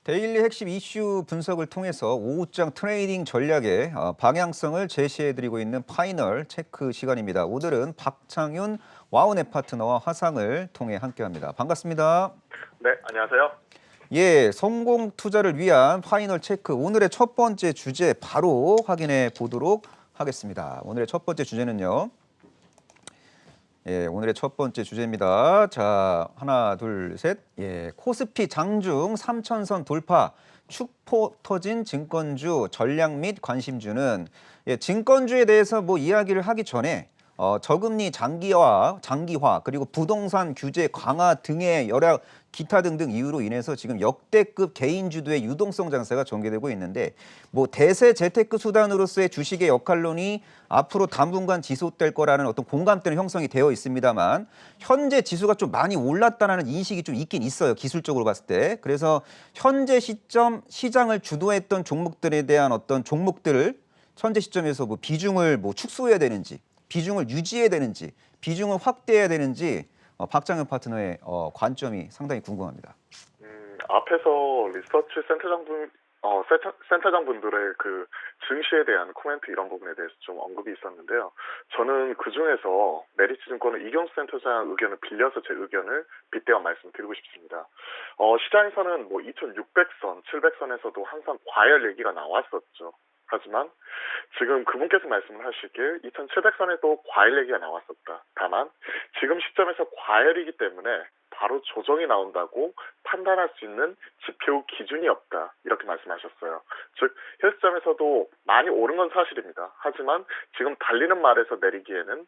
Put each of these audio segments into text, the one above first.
데일리 핵심 이슈 분석을 통해서 오후장 트레이딩 전략의 방향성을 제시해드리고 있는 파이널 체크 시간입니다. 오늘은 박창윤 와우넷 파트너와 화상을 통해 함께합니다. 반갑습니다. 네, 안녕하세요. 예, 성공 투자를 위한 파이널 체크. 오늘의 첫 번째 주제 바로 확인해 보도록 하겠습니다. 오늘의 첫 번째 주제는요. 예, 오늘의 첫 번째 주제입니다. 자, 하나, 둘, 셋. 예, 코스피 장중 3천선 돌파, 축포 터진 증권주 전략 및 관심주는 예, 증권주에 대해서 뭐 이야기를 하기 전에 저금리 장기화 그리고 부동산 규제 강화 등의 여러 기타 등등 이유로 인해서 지금 역대급 개인주도의 유동성 장세가 전개되고 있는데 뭐 대세 재테크 수단으로서의 주식의 역할론이 앞으로 당분간 지속될 거라는 어떤 공감대는 형성이 되어 있습니다만 현재 지수가 좀 많이 올랐다는 인식이 좀 있긴 있어요. 기술적으로 봤을 때. 그래서 현재 시점 시장을 주도했던 종목들에 대한 어떤 종목들을 현재 시점에서 뭐 비중을 뭐 축소해야 되는지 비중을 유지해야 되는지 비중을 확대해야 되는지 박장현 파트너의 관점이 상당히 궁금합니다. 앞에서 리서치 센터장분들의 그 증시에 대한 코멘트 이런 부분에 대해서 좀 언급이 있었는데요. 저는 그 중에서 메리츠증권의 이경수 센터장 의견을 빌려서 제 의견을 빗대어 말씀드리고 싶습니다. 시장에서는 뭐 2,600선, 700선에서도 항상 과열 얘기가 나왔었죠. 하지만 지금 그분께서 말씀을 하시길 2,700선에도 과열 얘기가 나왔었다. 다만 지금 시점에서 과열이기 때문에 바로 조정이 나온다고 판단할 수 있는 지표 기준이 없다. 이렇게 말씀하셨어요. 즉, 현 시점에서도 많이 오른 건 사실입니다. 하지만 지금 달리는 말에서 내리기에는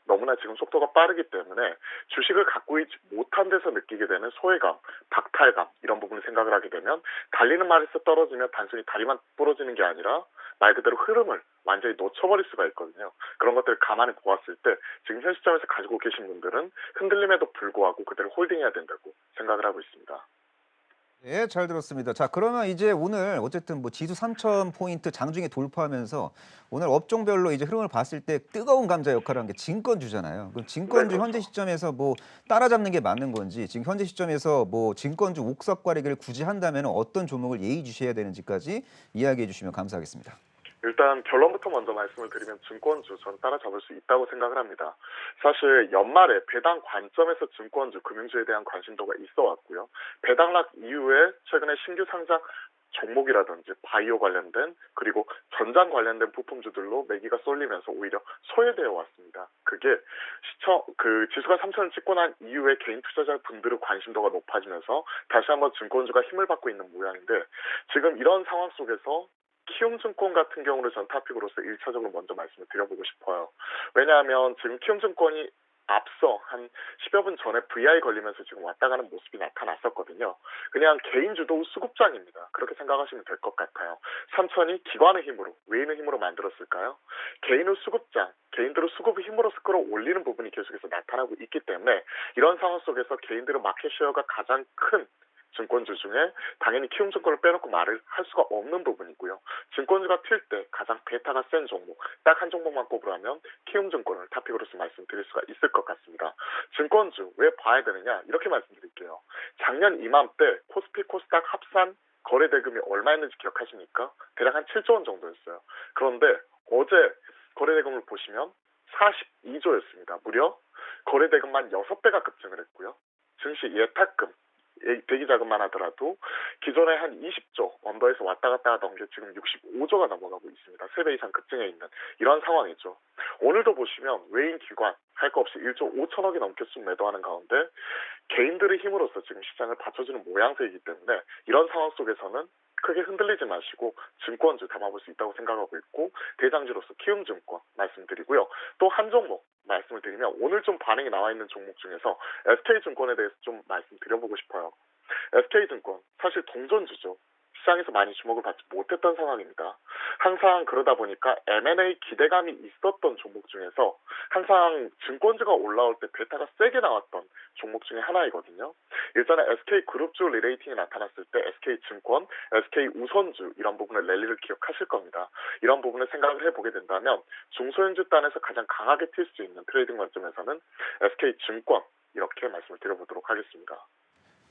너무나 지금 속도가 빠르기 때문에 주식을 갖고 있지 못한 데서 느끼게 되는 소외감, 박탈감 이런 부분을 생각을 하게 되면 달리는 말에서 떨어지면 단순히 다리만 부러지는 게 아니라 말 그대로 흐름을 완전히 놓쳐버릴 수가 있거든요. 그런 것들을 감안해 보았을 때 지금 현 시점에서 가지고 계신 분들은 흔들림에도 불구하고 그대로 홀딩해야 된다고 생각을 하고 있습니다. 네, 잘 들었습니다. 자, 그러면 이제 오늘 어쨌든 뭐 지수 3,000포인트 장중에 돌파하면서 오늘 업종별로 이제 흐름을 봤을 때 뜨거운 감자 역할을 한 게 증권주잖아요. 그럼 네, 증권주 현재 그렇죠. 시점에서 뭐 따라잡는 게 맞는 건지 지금 현재 시점에서 뭐 증권주 옥석 과리기를 굳이 한다면 어떤 종목을 예의주시해야 되는지까지 이야기해 주시면 감사하겠습니다. 일단 결론부터 먼저 말씀을 드리면 증권주 전 따라잡을 수 있다고 생각을 합니다. 사실 연말에 배당 관점에서 증권주, 금융주에 대한 관심도가 있어 왔고요. 배당락 이후에 최근에 신규 상장 종목이라든지 바이오 관련된 그리고 전장 관련된 부품주들로 매기가 쏠리면서 오히려 소외되어 왔습니다. 그게 지수가 3천을 찍고 난 이후에 개인 투자자 분들의 관심도가 높아지면서 다시 한번 증권주가 힘을 받고 있는 모양인데 지금 이런 상황 속에서 키움증권 같은 경우를 전 토픽으로서 1차적으로 먼저 말씀을 드려보고 싶어요. 왜냐하면 지금 키움증권이 앞서 한 10여 분 전에 VI 걸리면서 지금 왔다 가는 모습이 나타났었거든요. 그냥 개인 주도 수급장입니다. 그렇게 생각하시면 될 것 같아요. 삼천이 기관의 힘으로, 외인의 힘으로 만들었을까요? 개인의 수급장, 개인들의 수급의 힘으로 끌어올리는 부분이 계속해서 나타나고 있기 때문에 이런 상황 속에서 개인들의 마켓쉐어가 가장 큰 증권주 중에 당연히 키움증권을 빼놓고 말을 할 수가 없는 부분이고요. 증권주가 튈 때 가장 베타가 센 종목, 딱 한 종목만 꼽으라면 키움증권을 토픽으로서 말씀드릴 수가 있을 것 같습니다. 증권주 왜 봐야 되느냐 이렇게 말씀드릴게요. 작년 이맘때 코스피 코스닥 합산 거래대금이 얼마였는지 기억하십니까? 대략 한 7조 원 정도였어요. 그런데 어제 거래대금을 보시면 42조였습니다. 무려 거래대금만 6배가 급증을 했고요. 증시 예탁금 대기자금만 하더라도 기존에 한 20조 언더에서 왔다 갔다 하던 게 지금 65조가 넘어가고 있습니다. 3배 이상 급증해 있는 이런 상황이죠. 오늘도 보시면 외인 기관 할 거 없이 1조 5천억이 넘게 쑥 매도하는 가운데 개인들의 힘으로서 지금 시장을 받쳐주는 모양새이기 때문에 이런 상황 속에서는 크게 흔들리지 마시고 증권주 담아볼 수 있다고 생각하고 있고 대장주로서 키움증권 말씀드리고요. 또 한 종목 말씀을 드리면 오늘 좀 반응이 나와 있는 종목 중에서 SK증권에 대해서 좀 말씀드려보고 싶어요. SK증권 사실 동전주죠. 시장에서 많이 주목을 받지 못했던 상황입니다. 항상 그러다 보니까 M&A 기대감이 있었던 종목 중에서 항상 증권주가 올라올 때 베타가 세게 나왔던 종목 중에 하나이거든요. 일전에 SK그룹주 리레이팅이 나타났을 때 SK증권, SK우선주 이런 부분의 랠리를 기억하실 겁니다. 이런 부분을 생각을 해보게 된다면 중소형주 단에서 가장 강하게 튈 수 있는 트레이딩 관점에서는 SK증권 이렇게 말씀을 드려보도록 하겠습니다.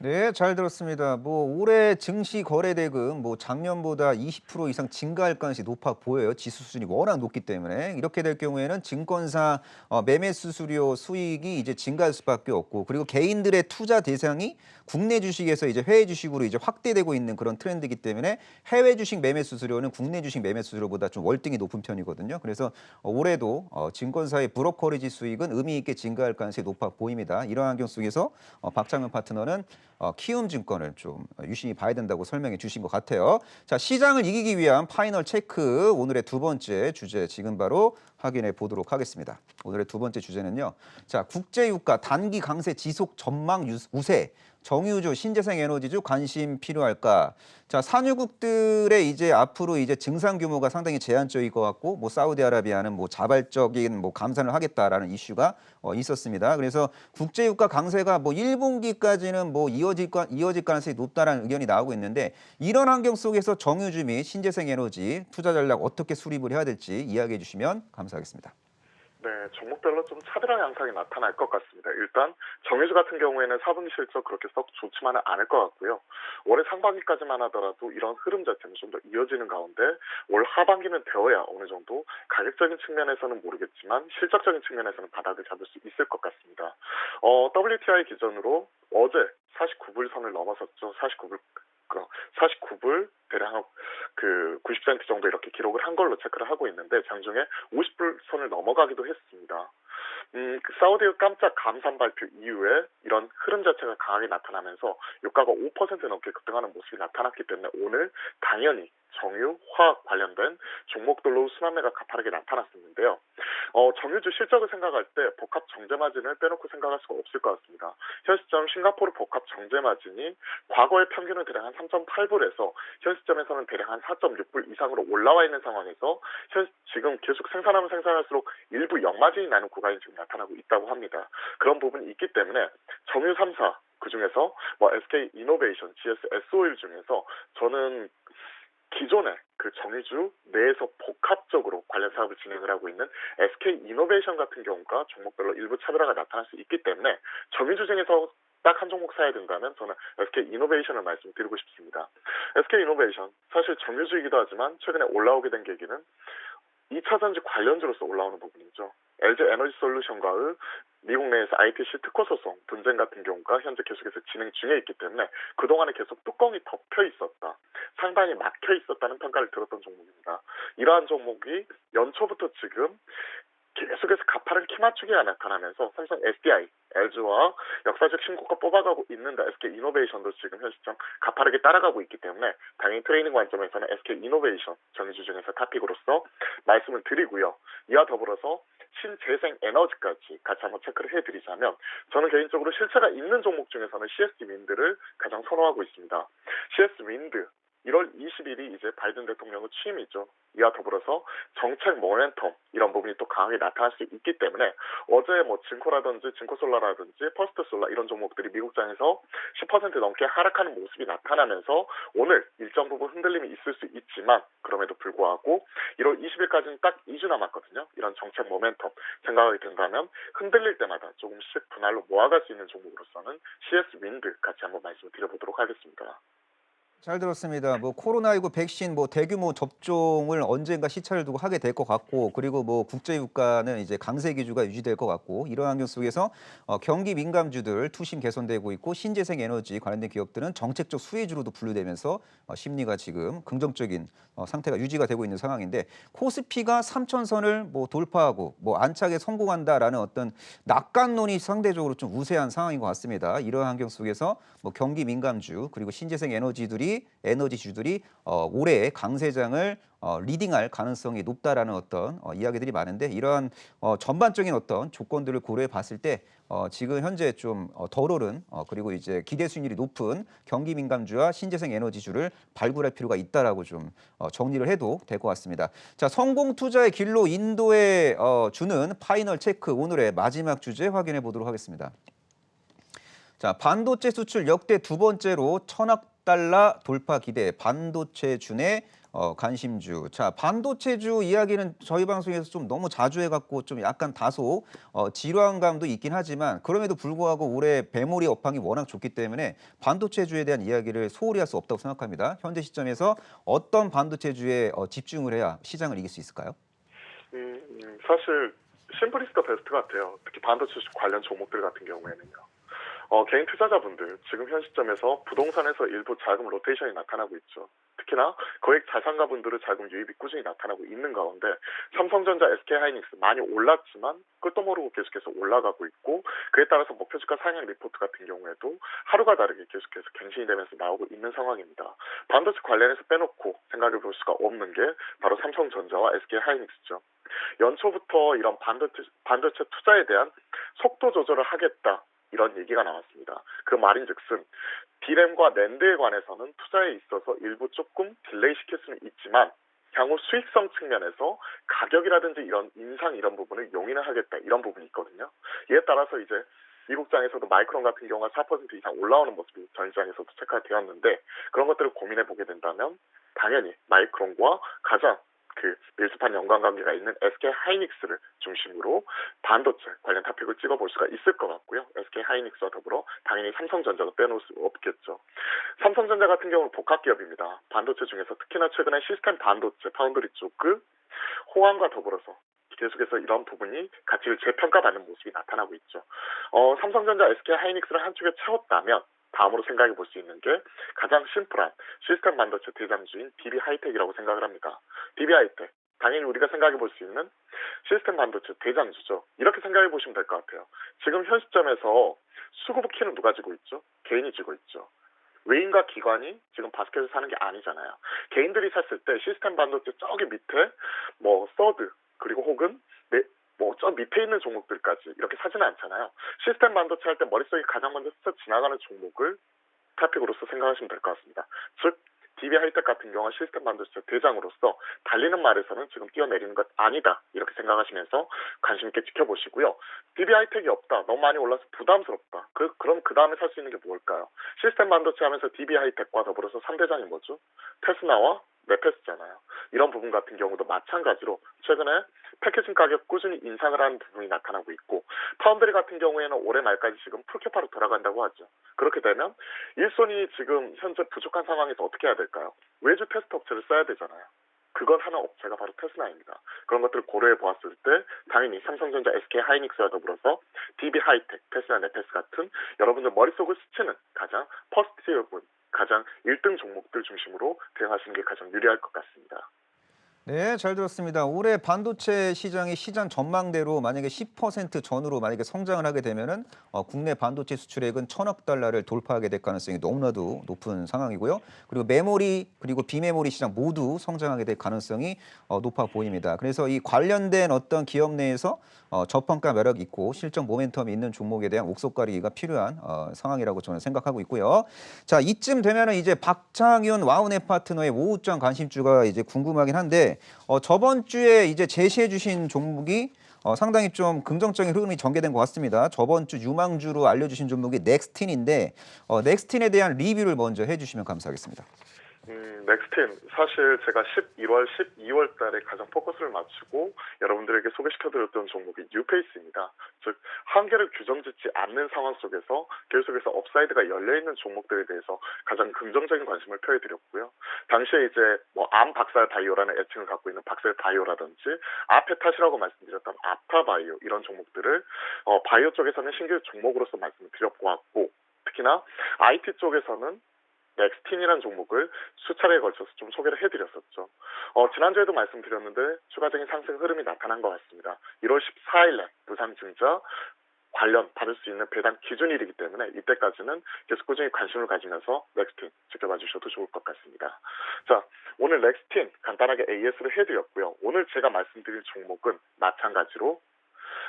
네, 잘 들었습니다. 올해 증시 거래 대금 작년보다 20% 이상 증가할 가능성이 높아 보여요. 지수 수준이 워낙 높기 때문에 이렇게 될 경우에는 증권사 매매 수수료 수익이 이제 증가할 수밖에 없고, 그리고 개인들의 투자 대상이 국내 주식에서 이제 해외 주식으로 이제 확대되고 있는 그런 트렌드이기 때문에 해외 주식 매매 수수료는 국내 주식 매매 수수료보다 좀 월등히 높은 편이거든요. 그래서 올해도 증권사의 브로커리지 수익은 의미 있게 증가할 가능성이 높아 보입니다. 이런 환경 속에서 박창근 파트너는 키움증권을 좀 유심히 봐야 된다고 설명해 주신 것 같아요. 자, 시장을 이기기 위한 파이널 체크, 오늘의 두 번째 주제 지금 바로 확인해 보도록 하겠습니다. 오늘의 두 번째 주제는요. 자, 국제유가 단기 강세 지속 전망 우세. 정유주, 신재생 에너지주 관심 필요할까? 자, 산유국들의 이제 앞으로 이제 증산 규모가 상당히 제한적일 것 같고, 사우디아라비아는 자발적인 감산을 하겠다라는 이슈가 있었습니다. 그래서 국제유가 강세가 1분기까지는 이어질 가능성이 높다라는 의견이 나오고 있는데, 이런 환경 속에서 정유주 및 신재생 에너지 투자 전략 어떻게 수립을 해야 될지 이야기해 주시면 감사하겠습니다. 네, 종목별로 좀 차별화 양상이 나타날 것 같습니다. 일단 정유주 같은 경우에는 4분기 실적 그렇게 썩 좋지만은 않을 것 같고요. 올해 상반기까지만 하더라도 이런 흐름 자체는 좀 더 이어지는 가운데 올 하반기는 되어야 어느 정도 가격적인 측면에서는 모르겠지만 실적적인 측면에서는 바닥을 잡을 수 있을 것 같습니다. WTI 기준으로 어제 49불 선을 넘어섰죠. 49불 대략 90센트 정도 이렇게 기록을 한 걸로 체크를 하고 있는데, 장중에 50불 선을 넘어가기도 했습니다. 사우디의 깜짝 감산 발표 이후에 이런 흐름 자체가 강하게 나타나면서 유가가 5% 넘게 급등하는 모습이 나타났기 때문에 오늘 당연히 정유, 화학 관련된 종목들로 순환매가 가파르게 나타났었는데요. 정유주 실적을 생각할 때 복합 정제 마진을 빼놓고 생각할 수가 없을 것 같습니다. 현 시점 싱가포르 복합 정제 마진이 과거의 평균은 대략 한 3.8불에서 현 시점에서는 대략 한 4.6불 이상으로 올라와 있는 상황에서 지금 계속 생산하면 생산할수록 일부 역마진이 나는 구간이 지금 나타나고 있다고 합니다. 그런 부분이 있기 때문에 정유 3사 그중에서 SK 이노베이션, GS S-오일 중에서 저는 기존의 그 정유주 내에서 복합적으로 관련 사업을 진행을 하고 있는 SK 이노베이션 같은 경우가 종목별로 일부 차별화가 나타날 수 있기 때문에 정유주 중에서 딱 한 종목 사야 된다면 저는 SK 이노베이션을 말씀드리고 싶습니다. SK 이노베이션 사실 정유주이기도 하지만 최근에 올라오게 된 계기는 2차 전지 관련주로서 올라오는 부분이죠. LG 에너지 솔루션과의 미국 내에서 ITC 특허 소송 분쟁 같은 경우가 현재 계속해서 진행 중에 있기 때문에 그동안에 계속 뚜껑이 덮여 있었다, 상당히 막혀 있었다는 평가를 들었던 종목입니다. 이러한 종목이 연초부터 지금 계속해서 가파른 키 맞추기가 나타나면서 삼성 SDI, LG와 역사적 신고가 뽑아가고 있는데 SK 이노베이션도 지금 현 시점 가파르게 따라가고 있기 때문에 당연히 트레이닝 관점에서는 SK 이노베이션 정유주 중에서 탑픽으로서 말씀을 드리고요. 이와 더불어서 신재생 에너지까지 같이 한번 체크를 해드리자면 저는 개인적으로 실체가 있는 종목 중에서는 CS 윈드를 가장 선호하고 있습니다. CS 윈드 1월 20일이 이제 바이든 대통령의 취임이죠. 이와 더불어서 정책 모멘텀 이런 부분이 또 강하게 나타날 수 있기 때문에 어제 증코라든지 증코솔라라든지 퍼스트솔라 이런 종목들이 미국장에서 10% 넘게 하락하는 모습이 나타나면서 오늘 일정 부분 흔들림이 있을 수 있지만 그럼에도 불구하고 1월 20일까지는 딱 2주 남았거든요. 이런 정책 모멘텀 생각이 든다면 흔들릴 때마다 조금씩 분할로 모아갈 수 있는 종목으로서는 CS 윈드 같이 한번 말씀을 드려보도록 하겠습니다. 잘 들었습니다. 코로나19 백신 대규모 접종을 언젠가 시차를 두고 하게 될 것 같고, 그리고 국제 유가는 이제 강세 기조가 유지될 것 같고, 이런 환경 속에서 경기 민감주들 투심 개선되고 있고, 신재생 에너지 관련된 기업들은 정책적 수혜주로도 분류되면서 심리가 지금 긍정적인 상태가 유지가 되고 있는 상황인데, 코스피가 3,000선을 돌파하고 안착에 성공한다라는 어떤 낙관론이 상대적으로 좀 우세한 상황인 것 같습니다. 이런 환경 속에서 경기 민감주 그리고 신재생 에너지주들이 올해 강세장을 리딩할 가능성이 높다라는 어떤 이야기들이 많은데, 이러한 전반적인 어떤 조건들을 고려해 봤을 때 지금 현재 좀 덜 오른 그리고 이제 기대 수익률이 높은 경기 민감주와 신재생 에너지주를 발굴할 필요가 있다라고 좀 정리를 해도 될 것 같습니다. 자, 성공 투자의 길로 인도에 주는 파이널 체크, 오늘의 마지막 주제 확인해 보도록 하겠습니다. 자, 반도체 수출 역대 두 번째로 1,000억 달러 돌파 기대 반도체주의 관심주. 자, 반도체주 이야기는 저희 방송에서 좀 너무 자주 해갖고 좀 약간 다소 지루한 감도 있긴 하지만 그럼에도 불구하고 올해 메모리 업황이 워낙 좋기 때문에 반도체주에 대한 이야기를 소홀히 할 수 없다고 생각합니다. 현재 시점에서 어떤 반도체주에 집중을 해야 시장을 이길 수 있을까요? 사실 심플리스트 베스트 같아요. 특히 반도체 관련 종목들 같은 경우에는요. 개인 투자자분들 지금 현 시점에서 부동산에서 일부 자금 로테이션이 나타나고 있죠. 특히나 거액 자산가분들의 자금 유입이 꾸준히 나타나고 있는 가운데 삼성전자, SK하이닉스 많이 올랐지만 끝도 모르고 계속해서 올라가고 있고 그에 따라서 목표주가 상향 리포트 같은 경우에도 하루가 다르게 계속해서 갱신이 되면서 나오고 있는 상황입니다. 반도체 관련해서 빼놓고 생각해 볼 수가 없는 게 바로 삼성전자와 SK하이닉스죠. 연초부터 이런 반도체 투자에 대한 속도 조절을 하겠다. 이런 얘기가 나왔습니다. 그 말인즉슨 D램과 낸드에 관해서는 투자에 있어서 일부 조금 딜레이 시킬 수는 있지만 향후 수익성 측면에서 가격이라든지 이런 인상 이런 부분을 용인을 하겠다 이런 부분이 있거든요. 이에 따라서 이제 미국장에서도 마이크론 같은 경우가 4% 이상 올라오는 모습이 전 시장에서도 체크가 되었는데 그런 것들을 고민해 보게 된다면 당연히 마이크론과 가장 밀접한 연관관계가 있는 SK하이닉스를 중심으로 반도체 관련 탑픽을 찍어볼 수가 있을 것 같고요. SK하이닉스와 더불어 당연히 삼성전자도 빼놓을 수 없겠죠. 삼성전자 같은 경우는 복합기업입니다. 반도체 중에서 특히나 최근에 시스템 반도체 파운드리 쪽그 호황과 더불어서 계속해서 이런 부분이 가치를 재평가받는 모습이 나타나고 있죠. 삼성전자, SK하이닉스를 한쪽에 채웠다면 다음으로 생각해 볼 수 있는 게 가장 심플한 시스템 반도체 대장주인 DB하이텍이라고 생각을 합니다. DB하이텍 당연히 우리가 생각해 볼 수 있는 시스템 반도체 대장주죠. 이렇게 생각해 보시면 될 것 같아요. 지금 현 시점에서 수급 키는 누가 쥐고 있죠? 개인이 쥐고 있죠. 외인과 기관이 지금 바스켓을 사는 게 아니잖아요. 개인들이 샀을 때 시스템 반도체 저기 밑에 서드 그리고 혹은 저 밑에 있는 종목들까지 이렇게 사지는 않잖아요. 시스템 반도체 할 때 머릿속에 가장 먼저 스쳐 지나가는 종목을 타픽으로서 생각하시면 될 것 같습니다. 즉 DB하이텍 같은 경우는 시스템 반도체 대장으로서 달리는 말에서는 지금 뛰어내리는 것 아니다 이렇게 생각하시면서 관심 있게 지켜보시고요. DB하이텍이 없다. 너무 많이 올라서 부담스럽다. 그럼 그 다음에 살 수 있는 게 뭘까요? 시스템 반도체 하면서 DB하이텍과 더불어서 3대장이 뭐죠? 테스나와 네페스잖아요. 이런 부분 같은 경우도 마찬가지로 최근에 패키징 가격 꾸준히 인상을 하는 부분이 나타나고 있고 파운드리 같은 경우에는 올해 말까지 지금 풀캐파로 돌아간다고 하죠. 그렇게 되면 일손이 지금 현재 부족한 상황에서 어떻게 해야 될까요? 외주 테스트 업체를 써야 되잖아요. 그걸 하는 업체가 바로 테스나입니다. 그런 것들을 고려해 보았을 때 당연히 삼성전자, SK하이닉스와 더불어서 DB하이텍, 테스나, 네페스 같은 여러분들 머릿속을 스치는 가장 퍼스트티어분 가장 1등 종목들 중심으로 대응하시는 게 가장 유리할 것 같습니다. 네, 잘 들었습니다. 올해 반도체 시장이 시장 전망대로 만약에 10% 전후로 만약에 성장을 하게 되면은 국내 반도체 수출액은 1,000억 달러를 돌파하게 될 가능성이 너무나도 높은 상황이고요. 그리고 메모리 그리고 비메모리 시장 모두 성장하게 될 가능성이 높아 보입니다. 그래서 이 관련된 어떤 기업 내에서 저평가 매력 있고 실적 모멘텀이 있는 종목에 대한 옥석가리가 필요한 상황이라고 저는 생각하고 있고요. 자, 이쯤 되면은 이제 박창윤 와우넷 파트너의 오후장 관심주가 이제 궁금하긴 한데 저번 주에 이제 제시해 주신 종목이 상당히 좀 긍정적인 흐름이 전개된 것 같습니다. 저번 주 유망주로 알려주신 종목이 넥스틴인데 넥스틴에 대한 리뷰를 먼저 해주시면 감사하겠습니다. 넥스틴 사실 제가 11월, 12월 달에 가장 포커스를 맞추고 여러분들에게 소개시켜드렸던 종목이 뉴페이스입니다. 즉 한계를 규정짓지 않는 상황 속에서 계속해서 업사이드가 열려있는 종목들에 대해서 가장 긍정적인 관심을 표해드렸고요. 당시에 이제 암 박살 바이오라는 애칭을 갖고 있는 박살 바이오라든지 아페탓이라고 말씀드렸던 아타바이오 이런 종목들을 바이오 쪽에서는 신규 종목으로서 말씀을 드렸고 특히나 IT 쪽에서는 넥스틴이라는 종목을 수차례에 걸쳐서 좀 소개를 해드렸었죠. 지난주에도 말씀드렸는데 추가적인 상승 흐름이 나타난 것 같습니다. 1월 14일에 부산증자 관련 받을 수 있는 배당 기준일이기 때문에 이때까지는 계속 꾸준히 관심을 가지면서 넥스틴 지켜봐 주셔도 좋을 것 같습니다. 자, 오늘 넥스틴 간단하게 AS를 해드렸고요. 오늘 제가 말씀드릴 종목은 마찬가지로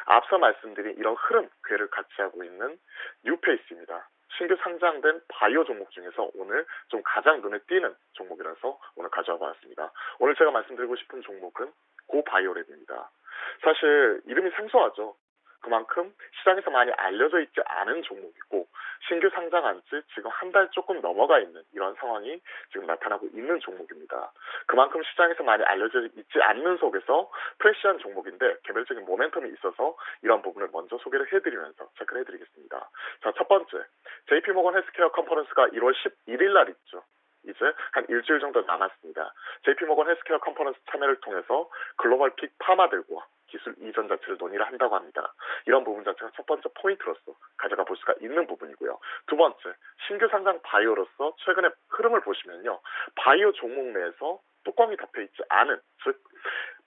앞서 말씀드린 이런 흐름 궤를 같이 하고 있는 뉴페이스입니다. 신규 상장된 바이오 종목 중에서 오늘 좀 가장 눈에 띄는 종목이라서 오늘 가져와 봤습니다. 오늘 제가 말씀드리고 싶은 종목은 고바이오랩입니다. 사실 이름이 생소하죠. 그만큼 시장에서 많이 알려져 있지 않은 종목이고 신규 상장한 지 지금 한 달 조금 넘어가 있는 이런 상황이 지금 나타나고 있는 종목입니다. 그만큼 시장에서 많이 알려져 있지 않는 속에서 프레시한 종목인데 개별적인 모멘텀이 있어서 이런 부분을 먼저 소개를 해드리면서 체크를 해드리겠습니다. 자, 첫 번째, JP모건 헬스케어 컨퍼런스가 1월 11일 날 있죠. 이제 한 일주일 정도 남았습니다. JP모건 헬스케어 컨퍼런스 참여를 통해서 글로벌 빅 파마들과 기술 이전 자체를 논의를 한다고 합니다. 이런 부분 자체가 첫 번째 포인트로서 가져가 볼 수가 있는 부분이고요. 두 번째, 신규 상장 바이오로서 최근의 흐름을 보시면요. 바이오 종목 내에서 뚜껑이 덮여있지 않은, 즉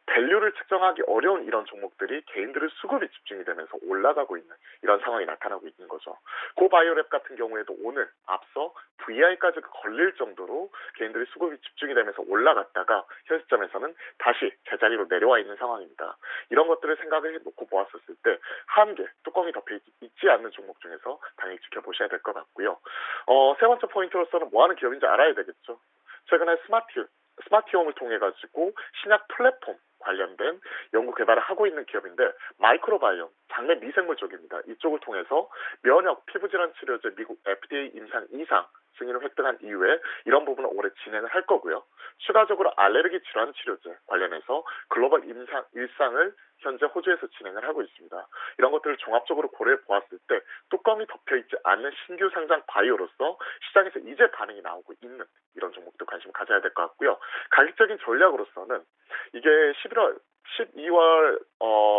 밸류를 측정하기 어려운 이런 종목들이 개인들의 수급이 집중이 되면서 올라가고 있는 이런 상황이 나타나고 있는 거죠. 고바이오랩 같은 경우에도 오늘 앞서 VI까지 걸릴 정도로 개인들의 수급이 집중이 되면서 올라갔다가 현 시점에서는 다시 제자리로 내려와 있는 상황입니다. 이런 것들을 생각을 해놓고 보았었을 때 한 개 뚜껑이 덮여 있지 않는 종목 중에서 당연히 지켜보셔야 될 것 같고요. 세 번째 포인트로서는 뭐 하는 기업인지 알아야 되겠죠. 최근에 스마트홈을 통해 가지고 신약 플랫폼 관련된 연구 개발을 하고 있는 기업인데 마이크로바이옴, 장내 미생물 쪽입니다. 이쪽을 통해서 면역, 피부질환 치료제 미국 FDA 임상 2상 승인을 획득한 이후에 이런 부분을 올해 진행을 할 거고요. 추가적으로 알레르기 질환 치료제 관련해서 글로벌 임상 1상을 현재 호주에서 진행을 하고 있습니다. 이런 것들을 종합적으로 고려해 보았을 때 뚜껑이 덮여있지 않는 신규 상장 바이오로서 시장에서 이제 반응이 나오고 있는 이런 종목도 관심 가져야 될 것 같고요. 가격적인 전략으로서는 이게 12월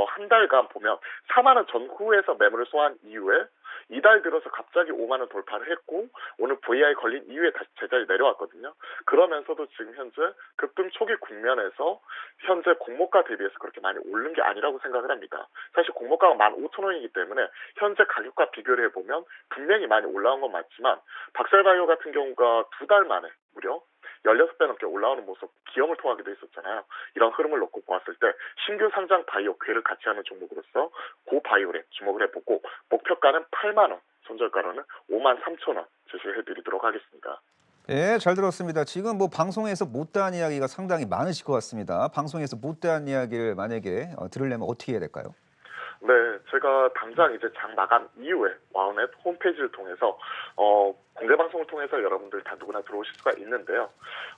한 달간 보면 4만 원 전후에서 매물을 소화한 이후에 이달 들어서 갑자기 5만 원 돌파를 했고 오늘 VI 걸린 이후에 다시 제자리 내려왔거든요. 그러면서도 지금 현재 급등 초기 국면에서 현재 공모가 대비해서 그렇게 많이 오른 게 아니라고 생각을 합니다. 사실 공모가가 15,000원이기 때문에 현재 가격과 비교를 해보면 분명히 많이 올라온 건 맞지만 박셀바이오 같은 경우가 2달 만에 무려 16배 넘게 올라오는 모습 기염을 토하기도 했었잖아요. 이런 흐름을 놓고 보았을 때 신규 상장 바이오 궤를 같이 하는 종목으로서 고바이오에 주목을 해보고 목표가는 8만 원, 손절가로는 5만 3천 원 제시를 해드리도록 하겠습니다. 예, 잘 들었습니다. 지금 뭐 방송에서 못다한 이야기가 상당히 많으실 것 같습니다. 방송에서 못다한 이야기를 만약에 들으려면 어떻게 해야 될까요? 네, 제가 당장 이제 장 마감 이후에 와우넷 홈페이지를 통해서 공개 방송을 통해서 여러분들 다 누구나 들어오실 수가 있는데요.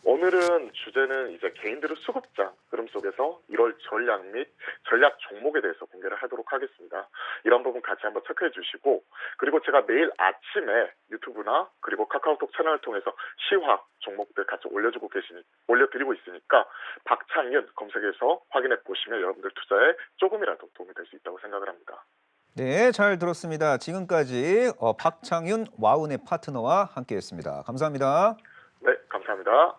오늘은 주제는 이제 개인들의 수급장 흐름 속에서 1월 전략 및 전략 종목에 대해서 공개를 하도록 하겠습니다. 이런 부분 같이 한번 체크해 주시고 그리고 제가 매일 아침에 유튜브나 그리고 카카오톡 채널을 통해서 시황 종목들 같이 올려드리고 있으니까 박창윤 검색해서 확인해 보시면 여러분들 투자에 조금이라도 도움이 될 수 있다고 생각을 합니다. 네, 잘 들었습니다. 지금까지 박창윤 와운의 파트너와 함께했습니다. 감사합니다. 네, 감사합니다.